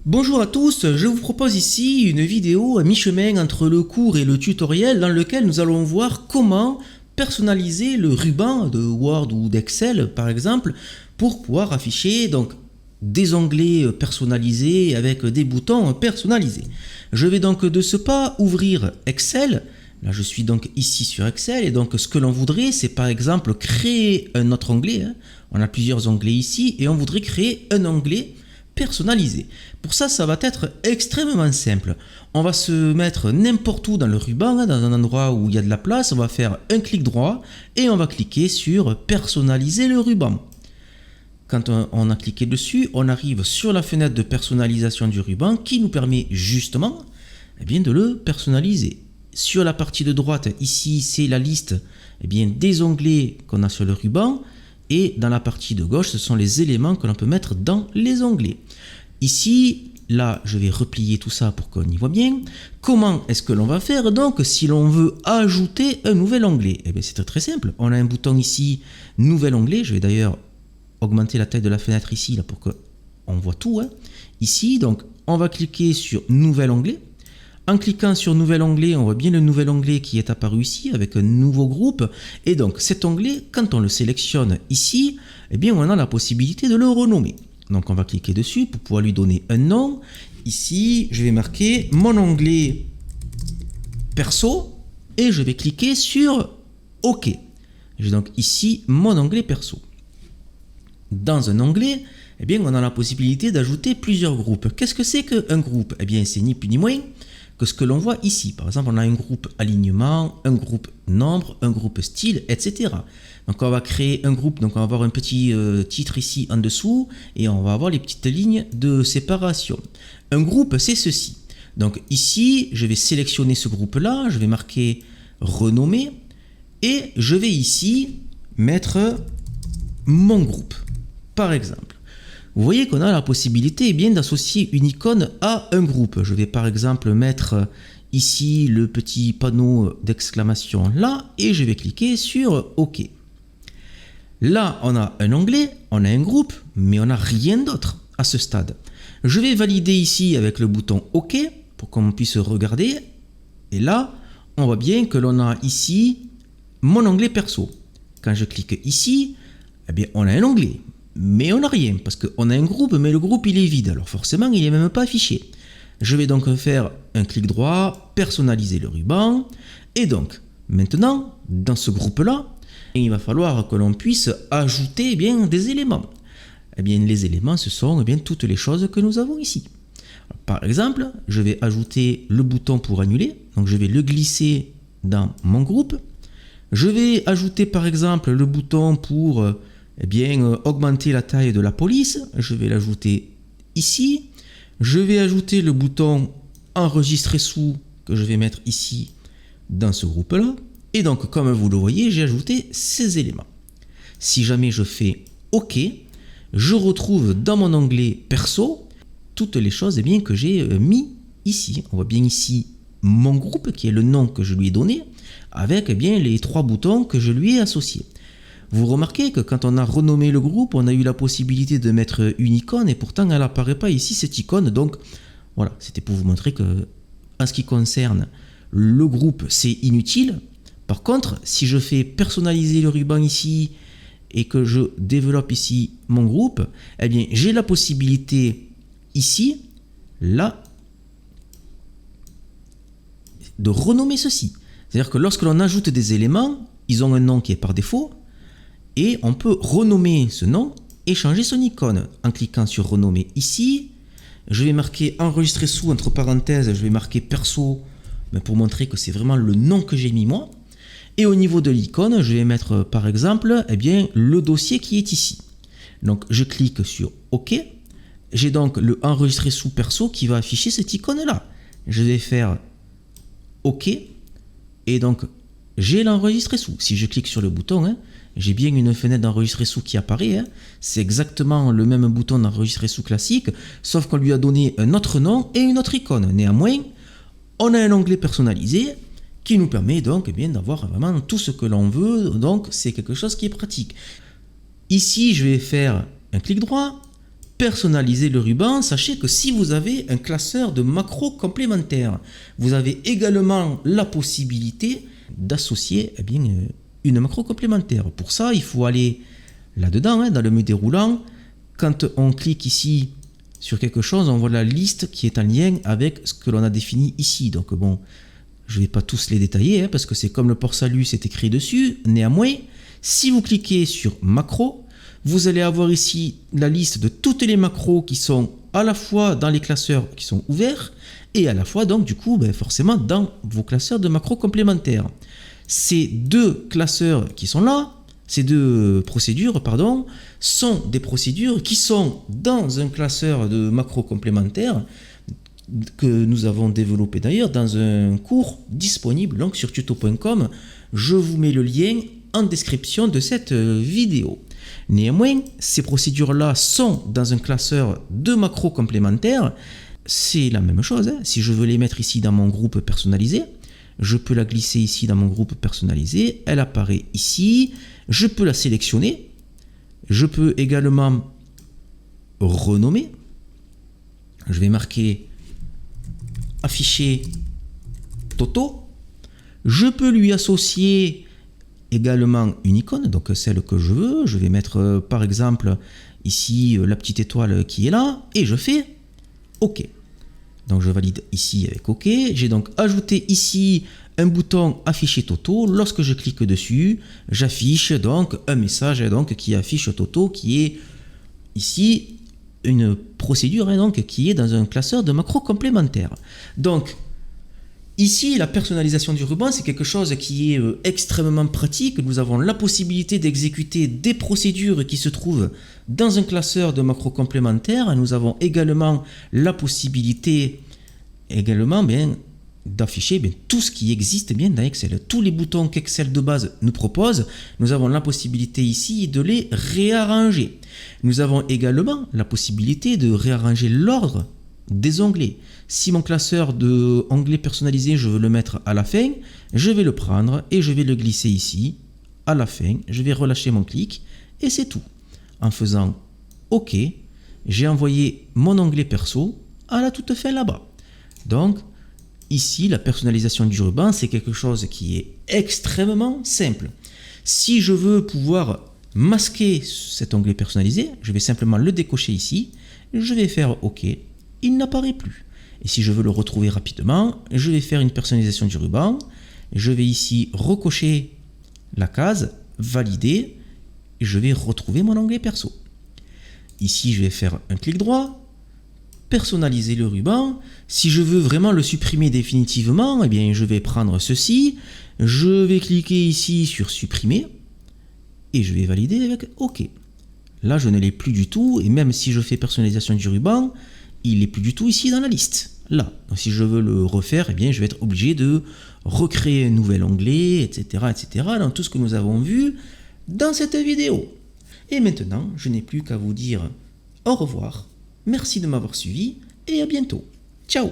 Bonjour à tous, je vous propose ici une vidéo à mi-chemin entre le cours et le tutoriel dans lequel nous allons voir comment personnaliser le ruban de Word ou d'Excel par exemple pour pouvoir afficher donc des onglets personnalisés avec des boutons personnalisés. Je vais donc de ce pas ouvrir Excel. Là je suis donc ici sur Excel et donc ce que l'on voudrait c'est par exemple créer un autre onglet. On a plusieurs onglets ici et on voudrait créer un onglet personnalisé. Pour ça, ça va être extrêmement simple. On va se mettre n'importe où dans le ruban, dans un endroit où il y a de la place. On va faire un clic droit et on va cliquer sur personnaliser le ruban. Quand on a cliqué dessus, on arrive sur la fenêtre de personnalisation du ruban qui nous permet justement de le personnaliser. Sur la partie de droite, ici, c'est la liste des onglets qu'on a sur le ruban. Et dans la partie de gauche, ce sont les éléments que l'on peut mettre dans les onglets. Ici, là, je vais replier tout ça pour qu'on y voit bien. Comment est-ce que l'on va faire donc si l'on veut ajouter un nouvel onglet? Eh bien, c'est très simple. On a un bouton ici, nouvel onglet. Je vais d'ailleurs augmenter la taille de la fenêtre ici là, pour qu'on voit tout. Ici, donc, on va cliquer sur nouvel onglet. En cliquant sur nouvel onglet, on voit bien le nouvel onglet qui est apparu ici avec un nouveau groupe. Et donc cet onglet, quand on le sélectionne ici, on a la possibilité de le renommer. Donc on va cliquer dessus pour pouvoir lui donner un nom. Ici, je vais marquer mon onglet perso et je vais cliquer sur OK. J'ai donc ici mon onglet perso. Dans un onglet, on a la possibilité d'ajouter plusieurs groupes. Qu'est-ce que c'est qu'un groupe? C'est ni plus ni moins que ce que l'on voit ici. Par exemple, on a un groupe alignement, un groupe nombre, un groupe style, etc. Donc on va créer un groupe, donc on va avoir un petit titre ici en dessous et on va avoir les petites lignes de séparation. Un groupe, c'est ceci. Donc ici, je vais sélectionner ce groupe-là, je vais marquer renommer et je vais ici mettre mon groupe, par exemple. Vous voyez qu'on a la possibilité d'associer une icône à un groupe. Je vais par exemple mettre ici le petit panneau d'exclamation là et je vais cliquer sur OK. Là, on a un onglet, on a un groupe, mais on n'a rien d'autre à ce stade. Je vais valider ici avec le bouton OK pour qu'on puisse regarder. Et là, on voit bien que l'on a ici mon onglet perso. Quand je clique ici, on a un onglet. Mais on n'a rien, parce qu'on a un groupe, mais le groupe il est vide, alors forcément il n'est même pas affiché. Je vais donc faire un clic droit, personnaliser le ruban, et donc maintenant, dans ce groupe-là, il va falloir que l'on puisse ajouter des éléments. Les éléments, ce sont toutes les choses que nous avons ici. Par exemple, je vais ajouter le bouton pour annuler, donc je vais le glisser dans mon groupe. Je vais ajouter par exemple le bouton pour augmenter la taille de la police, je vais l'ajouter ici. Je vais ajouter le bouton enregistrer sous que je vais mettre ici dans ce groupe là. Et donc comme vous le voyez, j'ai ajouté ces éléments. Si jamais je fais OK, je retrouve dans mon onglet perso toutes les choses que j'ai mis ici. On voit bien ici mon groupe qui est le nom que je lui ai donné avec les trois boutons que je lui ai associés. Vous remarquez que quand on a renommé le groupe, on a eu la possibilité de mettre une icône et pourtant elle n'apparaît pas ici cette icône. Donc voilà, c'était pour vous montrer que en ce qui concerne le groupe, c'est inutile. Par contre, si je fais personnaliser le ruban ici et que je développe ici mon groupe, j'ai la possibilité ici, là, de renommer ceci. C'est-à-dire que lorsque l'on ajoute des éléments, ils ont un nom qui est par défaut. Et on peut renommer ce nom et changer son icône. En cliquant sur renommer ici, je vais marquer enregistrer sous entre parenthèses, je vais marquer perso pour montrer que c'est vraiment le nom que j'ai mis moi. Et au niveau de l'icône, je vais mettre par exemple le dossier qui est ici. Donc je clique sur OK. J'ai donc le enregistrer sous perso qui va afficher cette icône là. Je vais faire OK. Et donc j'ai l'enregistrer sous. Si je clique sur le bouton, j'ai bien une fenêtre d'enregistrer sous qui apparaît. C'est exactement le même bouton d'enregistrer sous classique, sauf qu'on lui a donné un autre nom et une autre icône. Néanmoins, on a un onglet personnalisé qui nous permet donc d'avoir vraiment tout ce que l'on veut. Donc c'est quelque chose qui est pratique. Ici, je vais faire un clic droit, personnaliser le ruban, sachez que si vous avez un classeur de macros complémentaires, vous avez également la possibilité d'associer une macro complémentaire. Pour ça, il faut aller là-dedans, dans le menu déroulant. Quand on clique ici sur quelque chose, on voit la liste qui est en lien avec ce que l'on a défini ici. Donc bon, je ne vais pas tous les détailler, parce que c'est comme le port salut, c'est écrit dessus. Néanmoins, si vous cliquez sur macro, vous allez avoir ici la liste de toutes les macros qui sont à la fois dans les classeurs qui sont ouverts et à la fois donc du coup forcément dans vos classeurs de macros complémentaires. Ces deux classeurs qui sont là, ces deux procédures, pardon, sont des procédures qui sont dans un classeur de macros complémentaires que nous avons développé d'ailleurs dans un cours disponible donc sur tuto.com. Je vous mets le lien en description de cette vidéo. Néanmoins, ces procédures-là sont dans un classeur de macros complémentaires. C'est la même chose. Si je veux les mettre ici dans mon groupe personnalisé, je peux la glisser ici dans mon groupe personnalisé. Elle apparaît ici. Je peux la sélectionner. Je peux également renommer. Je vais marquer afficher Toto. Je peux lui associer également une icône, donc celle que je veux. Je vais mettre par exemple ici la petite étoile qui est là et je fais OK. Donc je valide ici avec OK. J'ai donc ajouté ici un bouton afficher Toto. Lorsque je clique dessus, j'affiche donc un message donc qui affiche Toto, qui est ici une procédure donc qui est dans un classeur de macros complémentaires. Donc ici, la personnalisation du ruban, c'est quelque chose qui est extrêmement pratique. Nous avons la possibilité d'exécuter des procédures qui se trouvent dans un classeur de macros complémentaires. Nous avons également la possibilité d'afficher tout ce qui existe dans Excel. Tous les boutons qu'Excel de base nous propose, nous avons la possibilité ici de les réarranger. Nous avons également la possibilité de réarranger l'ordre des onglets. Si mon classeur de onglets personnalisé, je veux le mettre à la fin, je vais le prendre et je vais le glisser ici, à la fin. Je vais relâcher mon clic et c'est tout. En faisant OK, j'ai envoyé mon onglet perso à la toute fin là-bas. Donc, ici, la personnalisation du ruban, c'est quelque chose qui est extrêmement simple. Si je veux pouvoir masquer cet onglet personnalisé, je vais simplement le décocher ici, je vais faire OK, il n'apparaît plus. Et si je veux le retrouver rapidement, je vais faire une personnalisation du ruban. Je vais ici recocher la case, valider, et je vais retrouver mon onglet perso. Ici, je vais faire un clic droit, personnaliser le ruban. Si je veux vraiment le supprimer définitivement, je vais prendre ceci, je vais cliquer ici sur supprimer, et je vais valider avec OK. Là, je ne l'ai plus du tout, et même si je fais personnalisation du ruban, il n'est plus du tout ici dans la liste. Là, donc si je veux le refaire, je vais être obligé de recréer un nouvel onglet, etc., dans tout ce que nous avons vu dans cette vidéo. Et maintenant, je n'ai plus qu'à vous dire au revoir, merci de m'avoir suivi et à bientôt. Ciao!